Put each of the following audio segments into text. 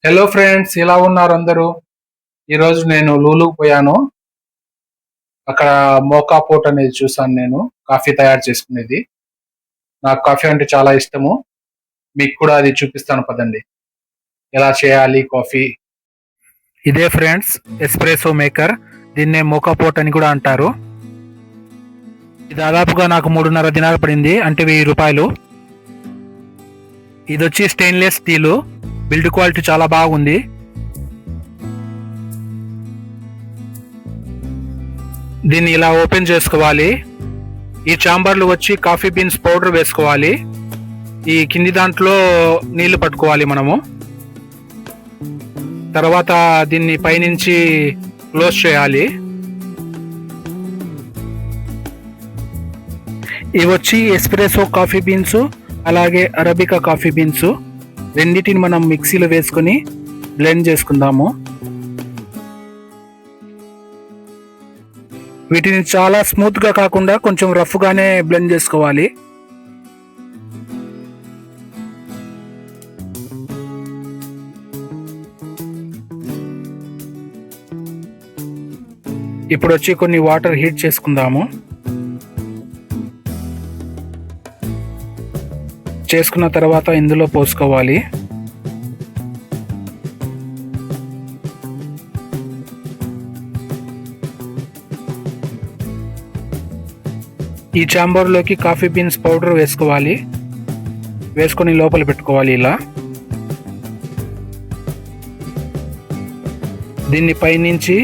Hello friends, ఎలా ఉన్నారు అందరూ? ఈరోజు నేను లూలుకు పోయాను. అక్కడ మోకా పోట్ అనేది చూసాను. నేను కాఫీ తయారు చేసుకునేది. నాకు కాఫీ అంటే చాలా ఇష్టము. మీకు కూడా అది చూపిస్తాను పదండి, ఎలా చేయాలి కాఫీ. ఇదే ఫ్రెండ్స్ ఎస్ప్రెసో మేకర్. దీన్నే మోకా పోట్ అని కూడా అంటారు. ఇది దాదాపుగా నాకు 3.5 దినాలు పడింది, అంటే 1000 రూపాయలు. ఇది వచ్చి స్టెయిన్లెస్ స్టీలు. బిల్డ్ క్వాలిటీ చాలా బాగుంది. దీన్ని ఇలా ఓపెన్ చేసుకోవాలి. ఈ చాంబర్లు వచ్చి కాఫీ బీన్స్ పౌడర్ వేసుకోవాలి. ఈ కింది దాంట్లో నీళ్లు పట్టుకోవాలి మనము. తర్వాత దీన్ని పైనుంచి క్లోజ్ చేయాలి. ఇవి వచ్చి ఎస్ప్రెసో కాఫీ బీన్స్, అలాగే అరబికా కాఫీ బీన్స్ రెండింటిని మనం మిక్సీలో వేసుకొని బ్లెండ్ చేసుకుందాము. వీటిని చాలా స్మూత్ గా కాకుండా కొంచెం రఫ్ గానే బ్లెండ్ చేసుకోవాలి. ఇప్పుడు వచ్చి కొన్ని వాటర్ హీట్ చేసుకుందాము. చేసుకున్న తర్వాత ఇందులో పోసుకోవాలి. ఈ చాంబర్లోకి కాఫీ బీన్స్ పౌడర్ వేసుకోవాలి. వేసుకొని లోపల పెట్టుకోవాలి. ఇలా దీన్ని పైనుంచి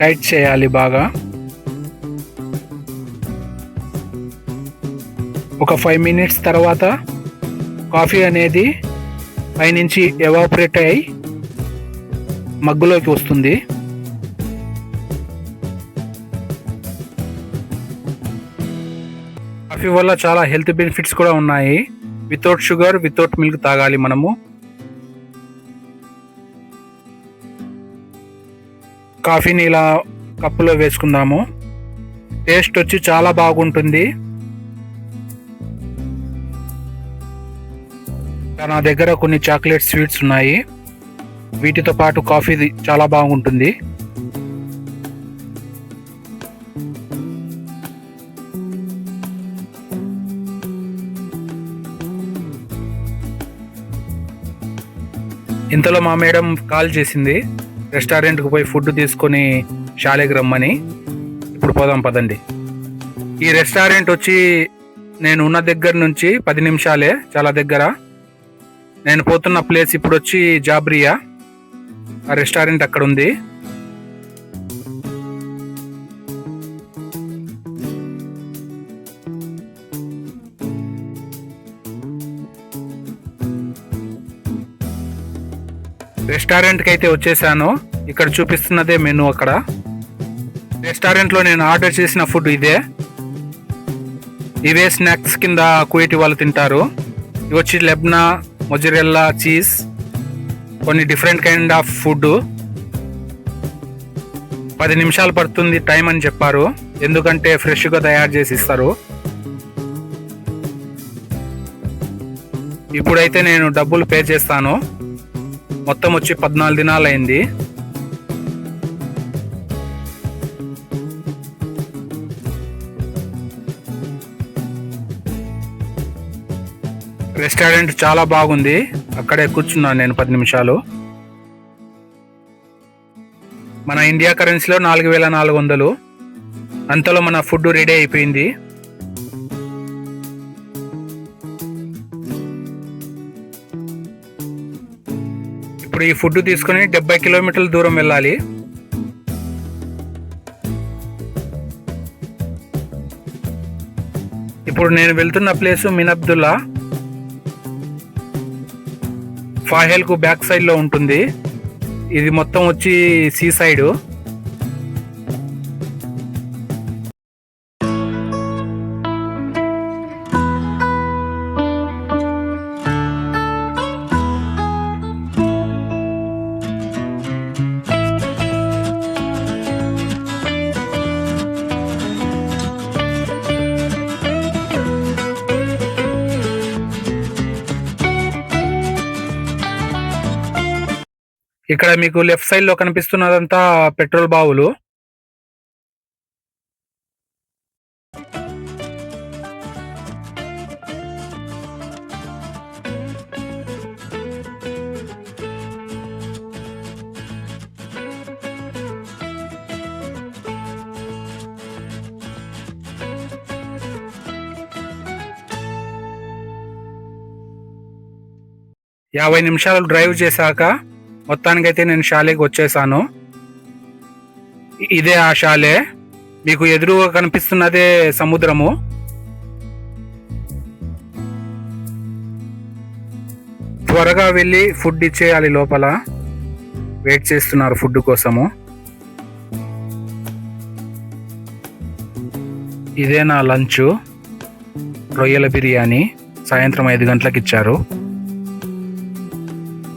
టైట్ చేయాలి బాగా. ఒక 5 మినిట్స్ తర్వాత కాఫీ అనేది పైనుంచి ఎవాపరేట్ అయ్యి మగ్గులోకి వస్తుంది. కాఫీ వల్ల చాలా హెల్త్ బెనిఫిట్స్ కూడా ఉన్నాయి. వితౌట్ షుగర్, వితౌట్ మిల్క్ తాగాలి మనము. కాఫీని ఇలా కప్పులో వేసుకుందాము. టేస్ట్ వచ్చి చాలా బాగుంటుంది. నా దగ్గర కొన్ని చాక్లెట్ స్వీట్స్ ఉన్నాయి. వీటితో పాటు కాఫీ చాలా బాగుంటుంది. ఇంతలో మా మేడం కాల్ చేసింది, రెస్టారెంట్కి పోయి ఫుడ్ తీసుకొని షాలేకి రమ్మని. ఇప్పుడు పోదాం పదండి. ఈ రెస్టారెంట్ వచ్చి నేను ఉన్న దగ్గర నుంచి 10 నిమిషాలే, చాలా దగ్గర. నేను పోతున్న ప్లేస్ ఇప్పుడు వచ్చి జాబ్రియా. ఆ రెస్టారెంట్ అక్కడ ఉంది. రెస్టారెంట్కి అయితే వచ్చేసాను. ఇక్కడ చూపిస్తున్నదే మెనూ. అక్కడ రెస్టారెంట్లో నేను ఆర్డర్ చేసిన ఫుడ్ ఇదే. ఇవే స్నాక్స్ కింద కువైటీ వాళ్ళు తింటారు. ఇవి వచ్చి లెబ్నా, మొజరెల్లా చీజ్, కొన్ని డిఫరెంట్ కైండ్ ఆఫ్ ఫుడ్. 10 నిమిషాలు పడుతుంది టైం అని చెప్పారు, ఎందుకంటే ఫ్రెష్గా తయారు చేసి ఇస్తారు. ఇప్పుడైతే నేను డబ్బులు పే చేస్తాను. మొత్తం వచ్చి 14 దినాలు అయింది. రెస్టారెంట్ చాలా బాగుంది. అక్కడే కూర్చున్నాను నేను 10 నిమిషాలు. మన ఇండియా కరెన్సీలో 4400. అంతలో మన ఫుడ్ రెడీ అయిపోయింది. ఇప్పుడు ఈ ఫుడ్ తీసుకొని 70 కిలోమీటర్ల దూరం వెళ్ళాలి. ఇప్పుడు నేను వెళ్తున్న ప్లేసు మినబ్దుల్లా. ఫాహెల్ కు బ్యాక్ సైడ్ లో ఉంటుంది. ఇది మొత్తం వచ్చి సీ సైడ్. ఇక్కడ మీకు లెఫ్ట్ సైడ్ లో కనిపిస్తున్నదంతా పెట్రోల్ బావులు. యాభై నిమిషాలు డ్రైవ్ చేశాక మొత్తానికైతే నేను షాలేకి వచ్చేసాను. ఇదే ఆ షాలే, మీకు ఎదురుగా కనిపిస్తున్నదే సముద్రము. త్వరగా వెళ్ళి ఫుడ్ ఇచ్చేయాలి, లోపల వెయిట్ చేస్తున్నారు ఫుడ్ కోసము. ఇదే నా లంచ్, రొయ్యల బిర్యానీ సాయంత్రం 5 గంటలకు ఇచ్చారు.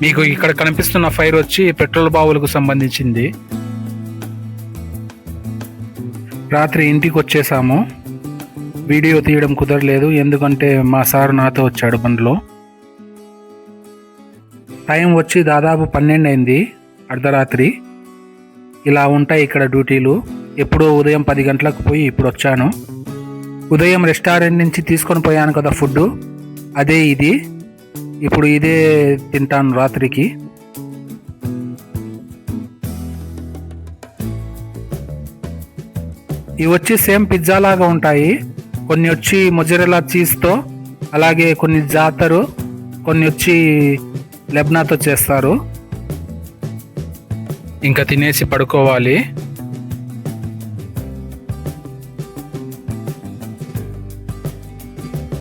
మీకు ఇక్కడ కనిపిస్తున్న ఫైర్ వచ్చి పెట్రోల్ బావులకు సంబంధించింది. రాత్రి ఇంటికి వచ్చేసాము. వీడియో తీయడం కుదరలేదు, ఎందుకంటే మా సార్ నాతో వచ్చాడు బండిలో. టైం వచ్చి దాదాపు 12 అయింది, అర్ధరాత్రి. ఇలా ఉంటాయి ఇక్కడ డ్యూటీలు. ఎప్పుడో ఉదయం 10 గంటలకు పోయి ఇప్పుడు వచ్చాను. ఉదయం రెస్టారెంట్ నుంచి తీసుకొని పోయాను కదా ఫుడ్, అదే ఇది. ఇప్పుడు ఇదే తింటాను రాత్రికి. ఇవి వచ్చి సేమ్ పిజ్జా లాగా ఉంటాయి. కొన్ని వచ్చి మొజరెలా చీజ్తో, అలాగే కొన్ని జాతరు, కొన్ని వచ్చి లెబ్నాతో చేస్తారు. ఇంకా తినేసి పడుకోవాలి.